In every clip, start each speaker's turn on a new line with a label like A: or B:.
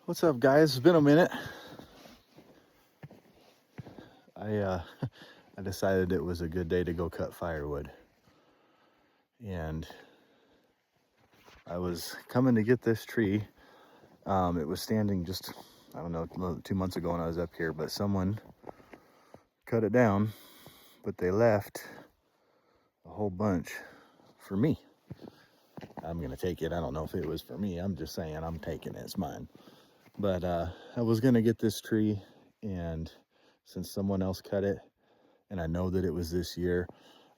A: What's up, guys? It's been a minute. I decided it was a good day to go cut firewood, and I was coming to get this tree. It was standing just, I don't know, 2 months ago when I was up here, but someone cut it down, but they left a whole bunch for me. I'm gonna take it. I don't know if it was for me. I'm just saying I'm taking it. It's mine. But I was gonna get this tree, and since someone else cut it, and I know that it was this year,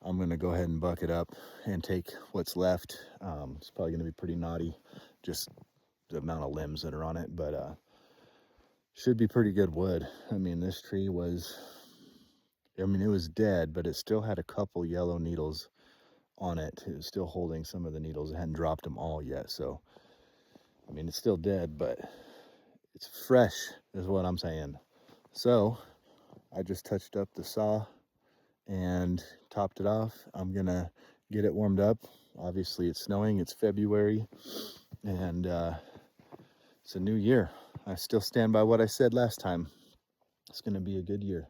A: I'm gonna go ahead and buck it up and take what's left. It's probably gonna be pretty knotty, just the amount of limbs that are on it, but should be pretty good wood. I mean, this tree was, it was dead, but it still had a couple yellow needles on it. It was still holding some of the needles. It hadn't dropped them all yet, so I mean, it's still dead, but it's fresh is what I'm saying. So I just touched up the saw and topped it off. I'm gonna get it warmed up. Obviously it's snowing, it's February, and it's a new year. I still stand by what I said last time. It's gonna be a good year.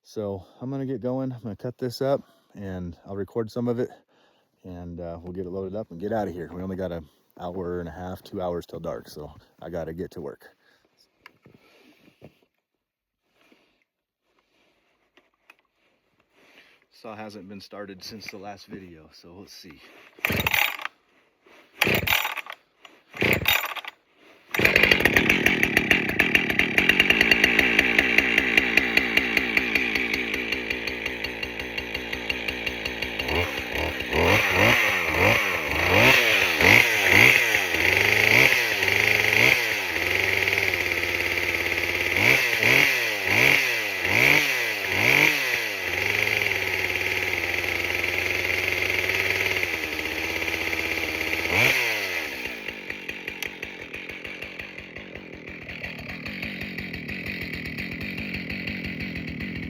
A: So I'm gonna get going. I'm gonna cut this up and I'll record some of it, and we'll get it loaded up and get out of here. We only got an hour and a half, 2 hours till dark, so I gotta get to work. Saw hasn't been started since the last video, so let's see.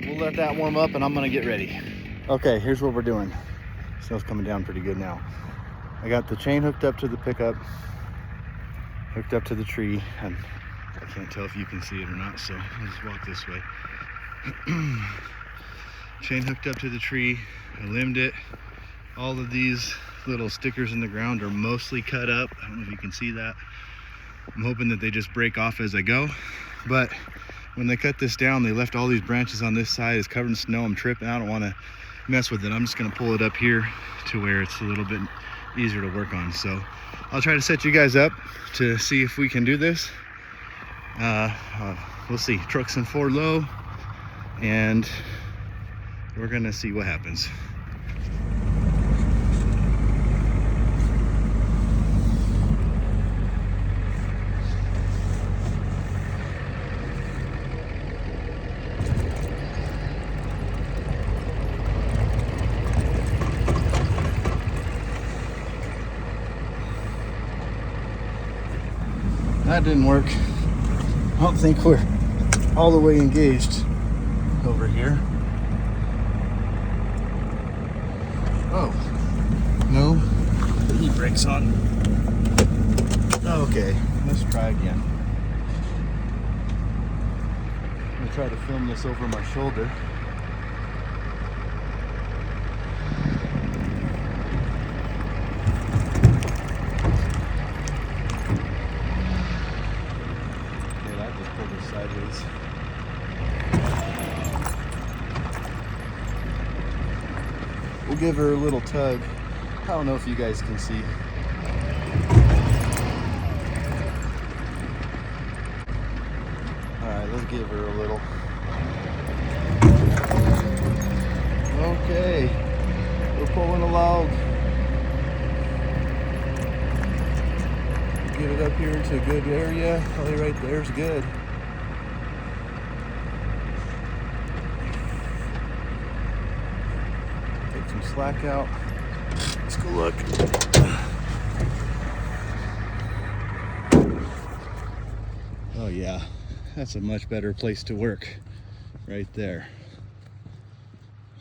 A: We'll let that warm up and I'm gonna get ready. Okay, here's what we're doing. Snow's coming down pretty good now. I got the chain hooked up to the pickup, hooked up to the tree, and I can't tell if you can see it or not, so I'll just walk this way. Chain hooked up to the tree, I limbed it. All of these little stickers in the ground are mostly cut up. I don't know if you can see that. I'm hoping that they just break off as I go, but when they cut this down, they left all these branches on this side. It's covered in snow. I'm tripping. I don't want to mess with it. I'm just going to pull it up here to where it's a little bit easier to work on. So I'll try to set you guys up to see if we can do this. We'll see. Trucks in 4 low, and we're going to see what happens. That didn't work. I don't think we're all the way engaged over here. Oh, no, the heat brake's on. Okay, let's try again. I'm gonna try to film this over my shoulder. Sideways. We'll give her a little tug. I don't know if you guys can see. Alright, let's give her a little. Okay, we're pulling a log. Get it up here into a good area. Probably right there's good. Some slack out. Let's go look. Oh yeah, that's a much better place to work right there.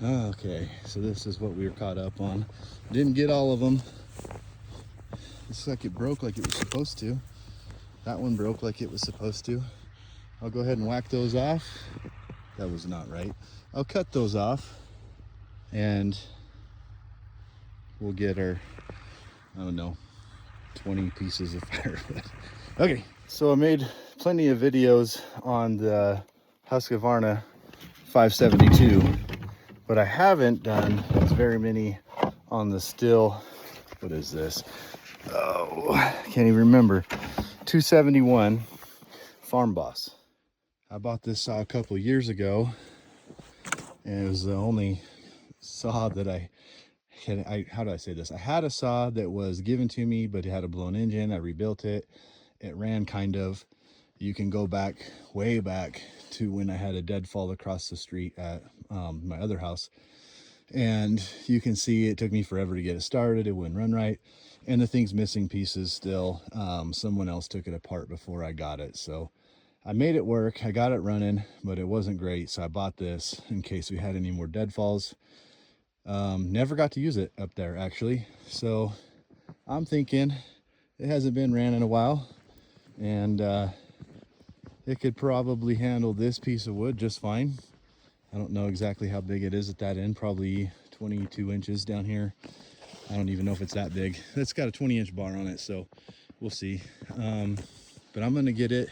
A: Okay, so this is what we were caught up on. Didn't get all of them. Looks like it broke like it was supposed to. That one broke like it was supposed to. I'll go ahead and whack those off. That was not right. I'll cut those off and we'll get our, I don't know, 20 pieces of firewood. Okay, so I made plenty of videos on the Husqvarna 572, but I haven't done very many on the Stihl, what is this? Oh, I can't even remember. 271 Farm Boss. I bought this saw a couple years ago, and it was the only saw that how do I say this? I had a saw that was given to me, but it had a blown engine. I rebuilt it. It ran kind of. You can go back, way back to when I had a deadfall across the street at my other house. And you can see it took me forever to get it started. It wouldn't run right. And the thing's missing pieces still. Someone else took it apart before I got it. So I made it work. I got it running, but it wasn't great. So I bought this in case we had any more deadfalls. Never got to use it up there actually. So I'm thinking it hasn't been ran in a while, and it could probably handle this piece of wood just fine. I don't know exactly how big it is at that end, probably 22 inches down here. I don't even know if it's that big. It's got a 20-inch bar on it, so we'll see. But I'm gonna get it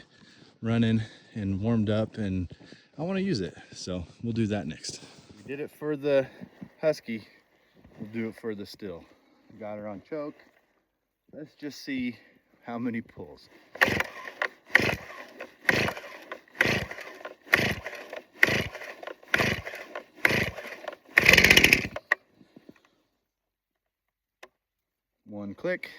A: running and warmed up, and I wanna use it. So we'll do that next. We did it for the Husky. We'll do it for the Stihl. Got her on choke. Let's just see how many pulls. One click.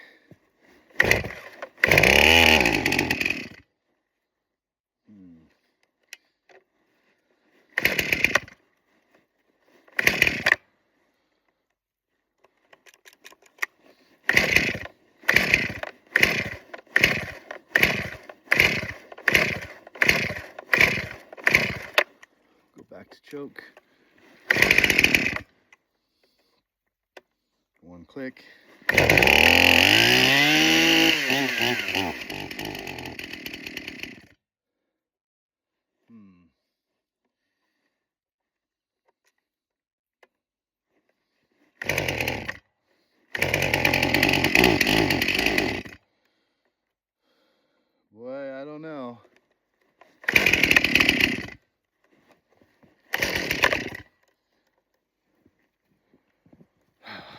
A: Go back to choke. One click. Boy, I don't know.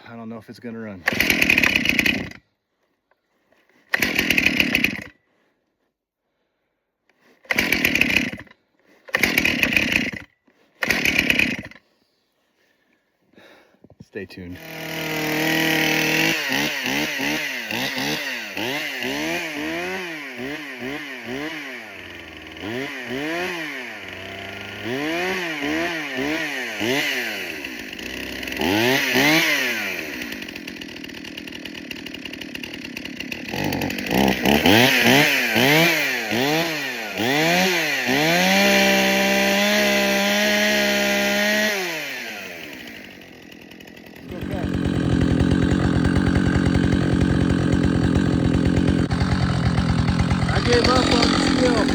A: I don't know if it's gonna run. Stay tuned. I gave up on the Stihl.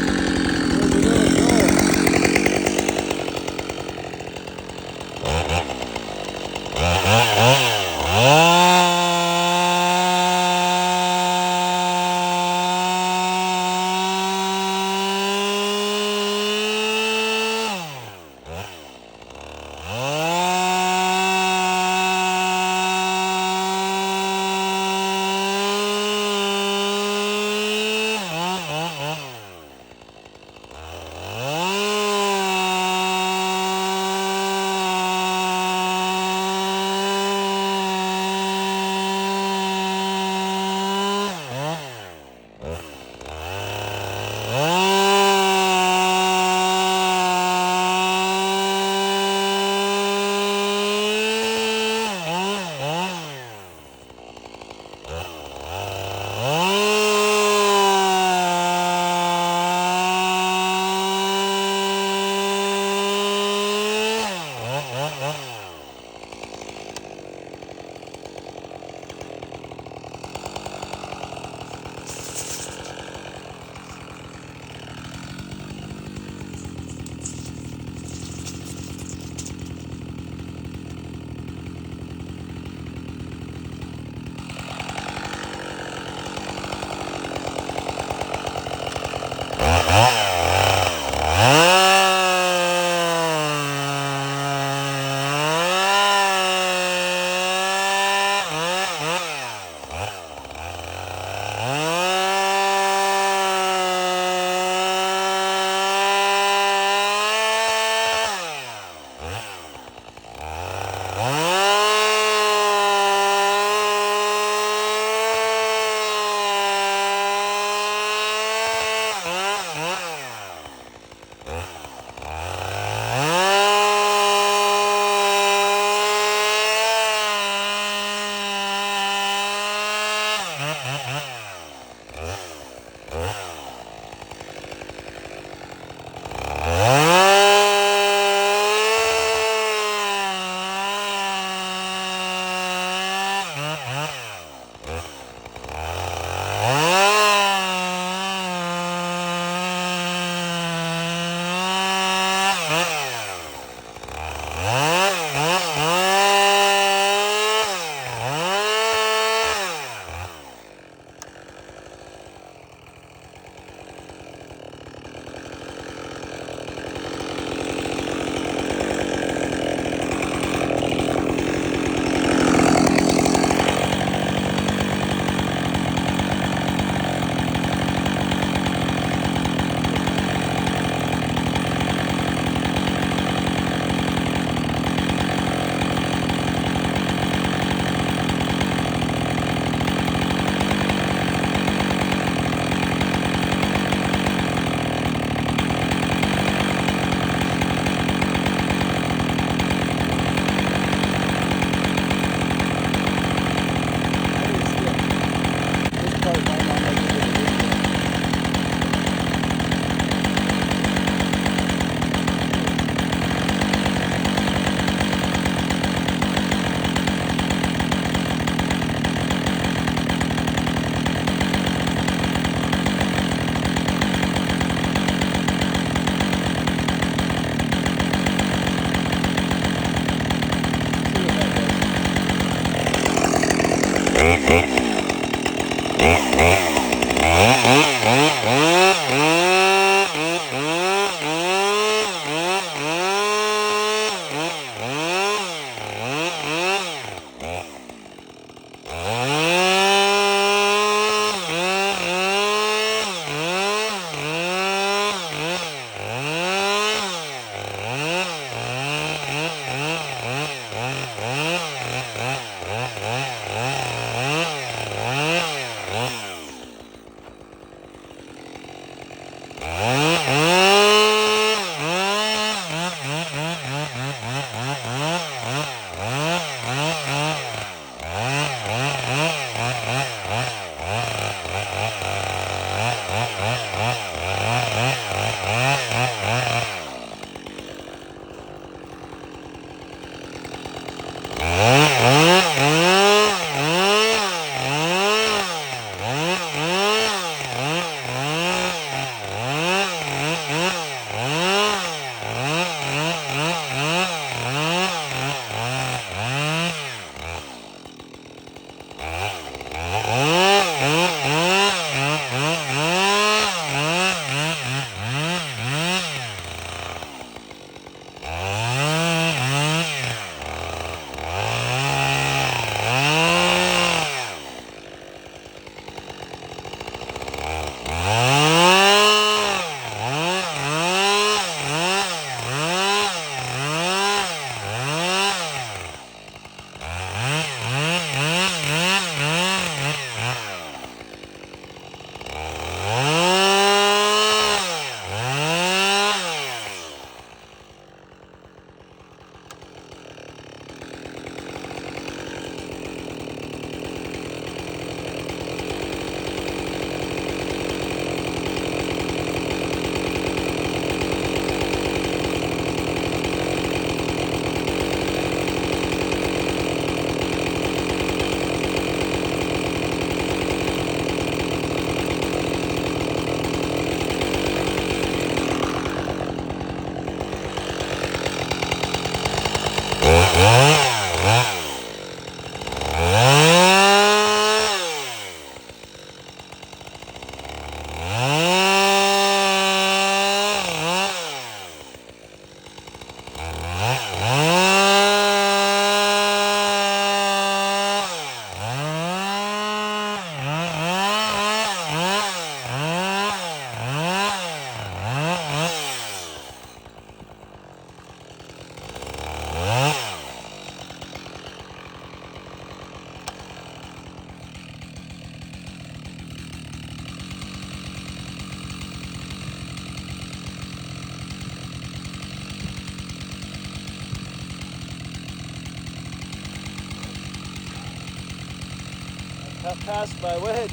A: Got passed by wedge.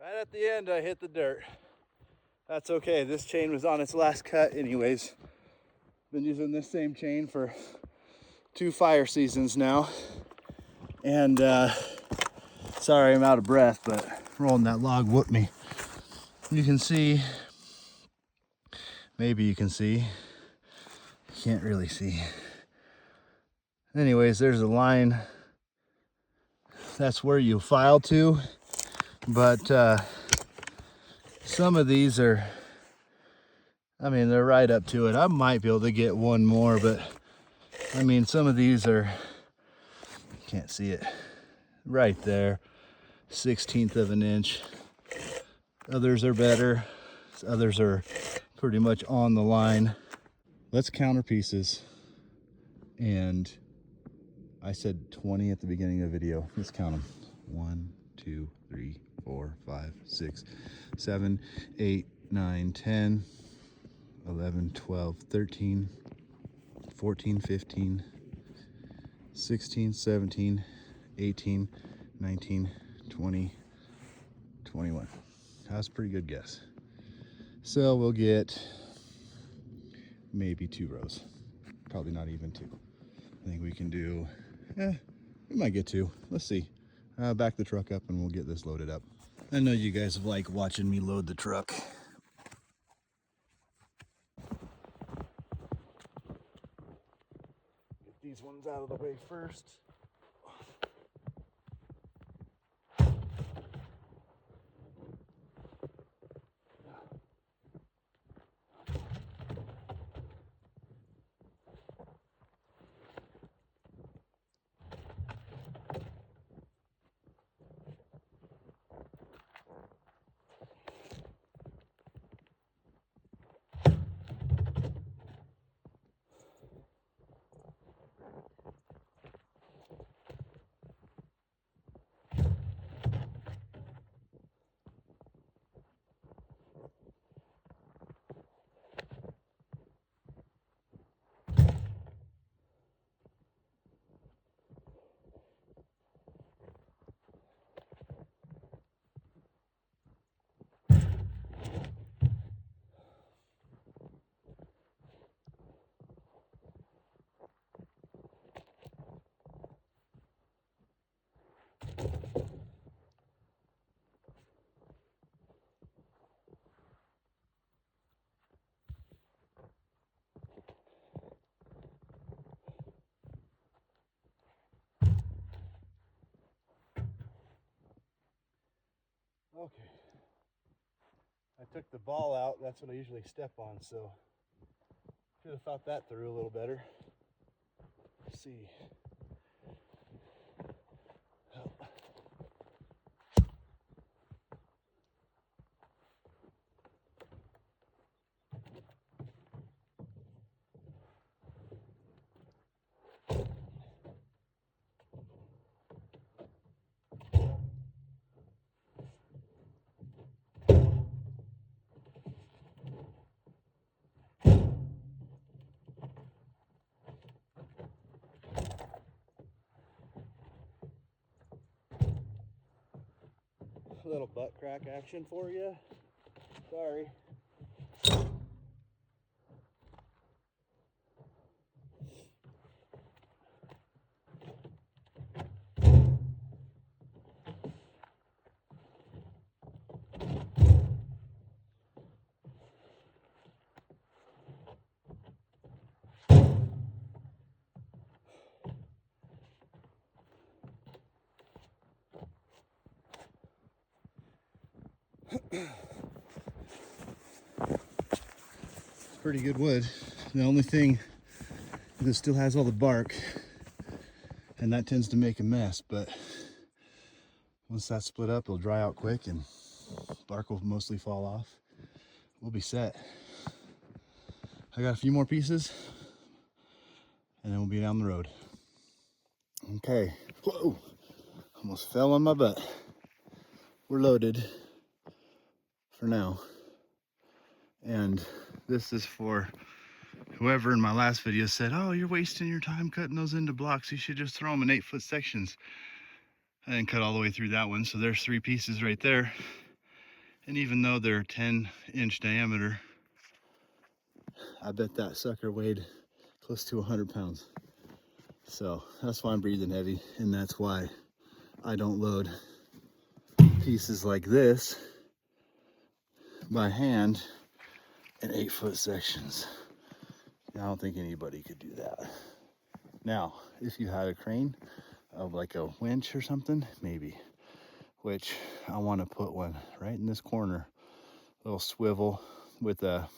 A: Right at the end, I hit the dirt. That's okay. This chain was on its last cut anyways. Been using this same chain for 2 fire seasons now. And sorry I'm out of breath, but rolling that log whooped me. You can see, maybe you can see, can't really see. Anyways, there's a line. That's where you file to, but some of these are, I mean, they're right up to it. I might be able to get one more, but I mean, some of these are, can't see it, right there, 1/16 of an inch. Others are better. Others are pretty much on the line. Let's counter pieces. And I said 20 at the beginning of the video. Let's count them. 1, 2, 3, 4, 5, 6, 7, 8, 9, 10, 11, 12, 13, 14, 15, 16, 17, 18, 19, 20, 21. That's a pretty good guess. So we'll get maybe 2 rows. Probably not even 2. I think we can do, we might get 2. Let's see. Back the truck up and we'll get this loaded up. I know you guys like watching me load the truck. Get these ones out of the way first. Okay. I took the ball out. That's what I usually step on, so should have thought that through a little better. Let's see. little butt crack action for you. Sorry. Pretty good wood. The only thing is it still has all the bark, and that tends to make a mess, but once that's split up, it'll dry out quick and bark will mostly fall off. We'll be set. I got a few more pieces and then we'll be down the road. Okay. Whoa, almost fell on my butt. We're loaded for now. And this is for whoever in my last video said, oh, you're wasting your time cutting those into blocks. You should just throw them in 8-foot sections. I didn't cut all the way through that one. So there's 3 pieces right there. And even though they're 10-inch diameter, I bet that sucker weighed close to 100 pounds. So that's why I'm breathing heavy. And that's why I don't load pieces like this by hand in 8-foot sections. I don't think anybody could do that. Now, if you had a crane of like a winch or something, maybe, which I want to put one right in this corner, little swivel with a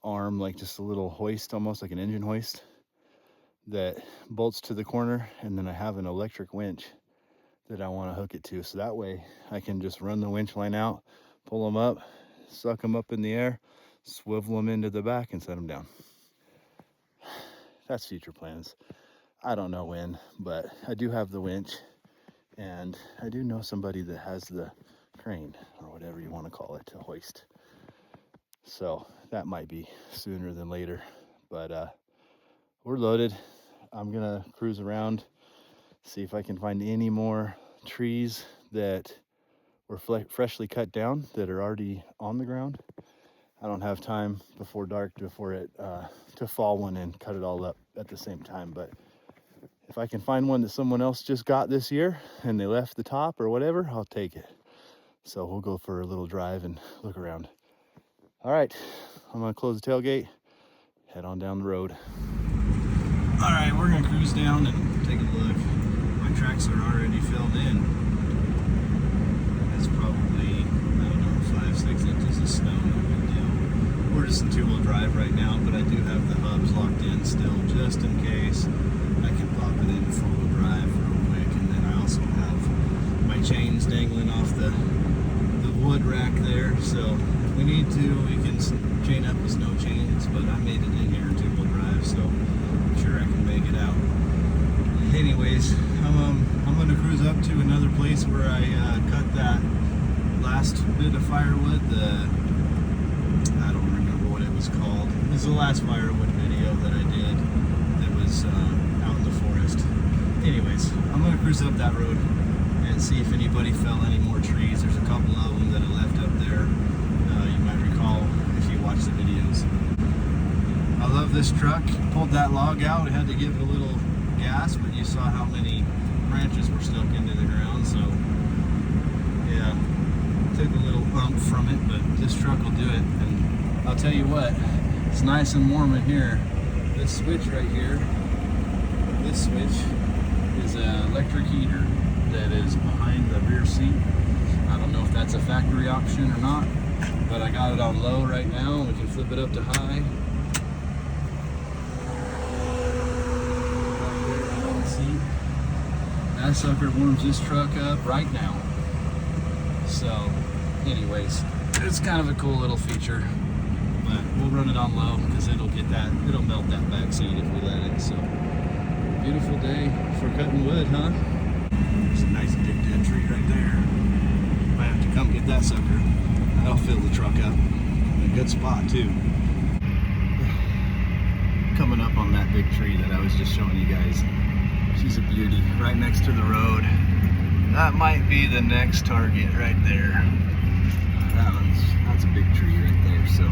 A: arm, like just a little hoist, almost like an engine hoist that bolts to the corner, and then I have an electric winch that I want to hook it to, so that way I can just run the winch line out, pull them up, suck them up in the air, swivel them into the back and set them down. That's future plans. I don't know when, but I do have the winch, and I do know somebody that has the crane, or whatever you want to call it, to hoist. So that might be sooner than later, but we're loaded. I'm gonna cruise around, see if I can find any more trees that were freshly cut down that are already on the ground. I don't have time before dark to fall one and cut it all up at the same time, but if I can find one that someone else just got this year and they left the top or whatever, I'll take it. So we'll go for a little drive and look around. All right, I'm gonna close the tailgate, head on down the road. All right, we're gonna cruise down and take a look. My tracks are already filled in. That's probably, I don't know, 5-6 inches of snow, no big deal. We're just in 2-wheel drive right now, but I do have the hubs locked in still, just in case. I can pop it in 4-wheel drive real quick, and then I also have my chains dangling off the wood rack there, so if we need to, we can chain up with no chains, but I made it in here in 2-wheel drive, so I'm sure I can make it out. Anyways, I'm going to cruise up to another place where I cut that last bit of firewood. I don't remember what it was called. It was the last firewood video that I did that was out in the forest. Anyways, I'm going to cruise up that road and see if anybody fell any more trees. There's a couple of them that I left up there. You might recall if you watched the videos. I love this truck. Pulled that log out. I had to give it a little gas, but you saw how many branches were stuck into the ground, so yeah, took a little bump from it, but this truck will do it. And I'll tell you what, it's nice and warm in here. This switch right here, this switch is an electric heater that is behind the rear seat. I don't know if that's a factory option or not, but I got it on low right now. We can flip it up to high. That sucker warms this truck up right now. So anyways, it's kind of a cool little feature, but we'll run it on low because it'll melt that back seat if we let it. So beautiful day for cutting wood, huh? There's a nice big dead tree right there. Might have to come get that sucker. That'll fill the truck up. A good spot too. Coming up on that big tree that I was just showing you guys. She's a beauty, right next to the road. That might be the next target right there. That's a big tree right there, so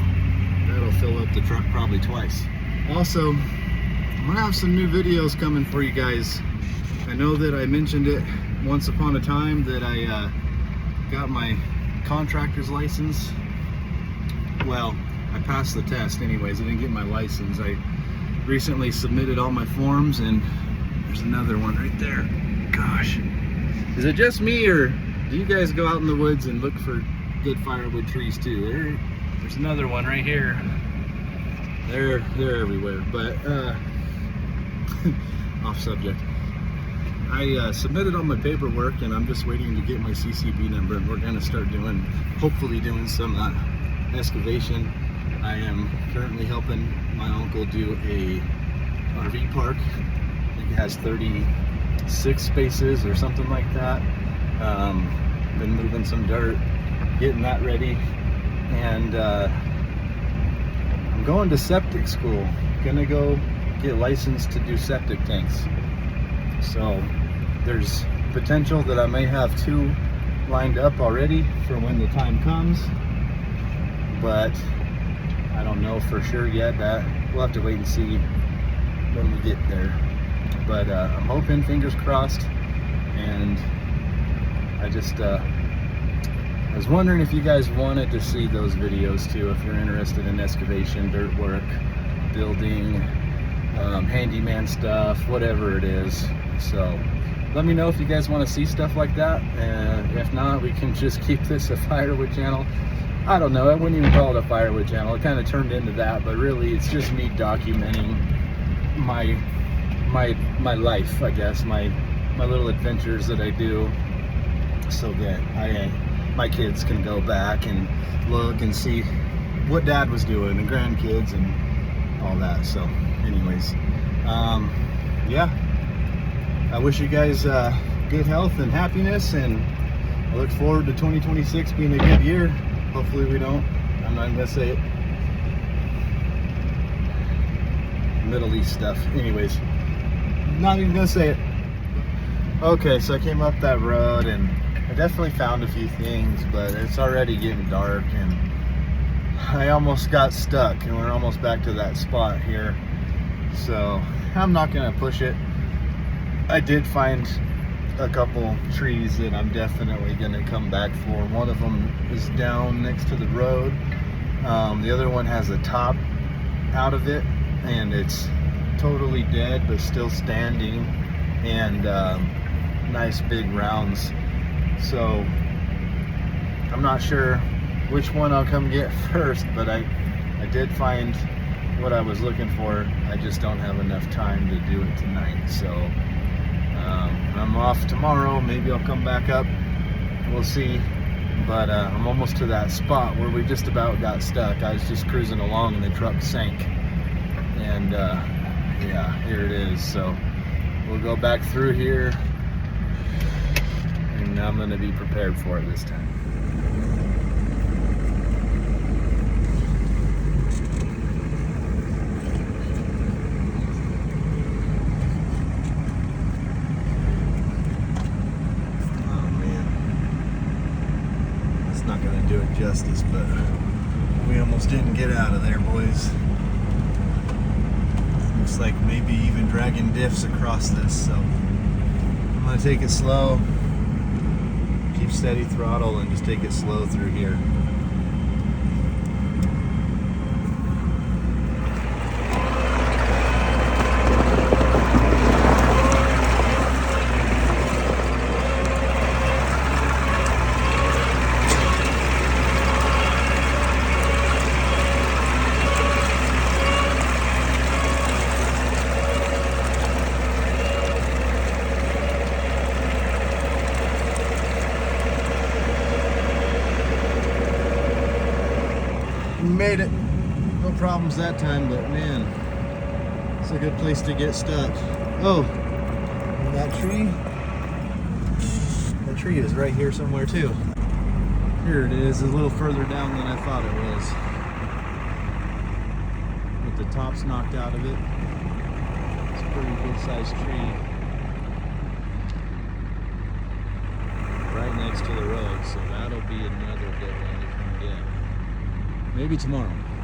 A: that'll fill up the truck probably twice. Also, I'm gonna have some new videos coming for you guys. I know that I mentioned it once upon a time that I got my contractor's license. Well, I passed the test anyways. I didn't get my license. I recently submitted all my forms, and there's another one right there. Gosh, is it just me, or do you guys go out in the woods and look for good firewood trees too? There's another one right here. They're everywhere, but off subject. I submitted all my paperwork, and I'm just waiting to get my CCB number, and we're gonna start hopefully doing some excavation. I am currently helping my uncle do a RV park. I think it has 36 spaces or something like that. Been moving some dirt, getting that ready, and I'm going to septic school. Gonna go get licensed to do septic tanks. So there's potential that I may have 2 lined up already for when the time comes, but I don't know for sure yet. That we'll have to wait and see when we get there. But I'm hoping, fingers crossed. And I just I was wondering if you guys wanted to see those videos too, if you're interested in excavation, dirt work, building, handyman stuff, whatever it is. So let me know if you guys want to see stuff like that, and if not, we can just keep this a firewood channel. I don't know, I wouldn't even call it a firewood channel. It kind of turned into that, but really it's just me documenting my life, I guess, my little adventures that I do, so that my kids can go back and look and see what Dad was doing, and grandkids and all that. So anyways, yeah, I wish you guys good health and happiness, and I look forward to 2026 being a good year. Hopefully we don't, I'm not gonna say it, Middle East stuff. Anyways, not even gonna say it. Okay, so I came up that road, and I definitely found a few things, but it's already getting dark, and I almost got stuck, and we're almost back to that spot here. So I'm not gonna push it. I did find a couple trees that I'm definitely gonna come back for. One of them is down next to the road. The other one has a top out of it, and it's totally dead but still standing, and nice big rounds. So I'm not sure which one I'll come get first, but I did find what I was looking for. I just don't have enough time to do it tonight. So I'm off tomorrow. Maybe I'll come back up, we'll see. But I'm almost to that spot where we just about got stuck. I was just cruising along and the truck sank, and yeah, here it is. So we'll go back through here, and I'm going to be prepared for it this time. Not going to do it justice, but we almost didn't get out of there, boys. Looks like maybe even dragging diffs across this, so I'm going to take it slow, keep steady throttle, and just take it slow through here. Made it. No problems that time, but man, it's a good place to get stuck. Oh, that tree is right here somewhere too. Here it is, a little further down than I thought it was. With the tops knocked out of it. It's a pretty good sized tree. next to the road, so that'll be another good one to come get. Maybe tomorrow.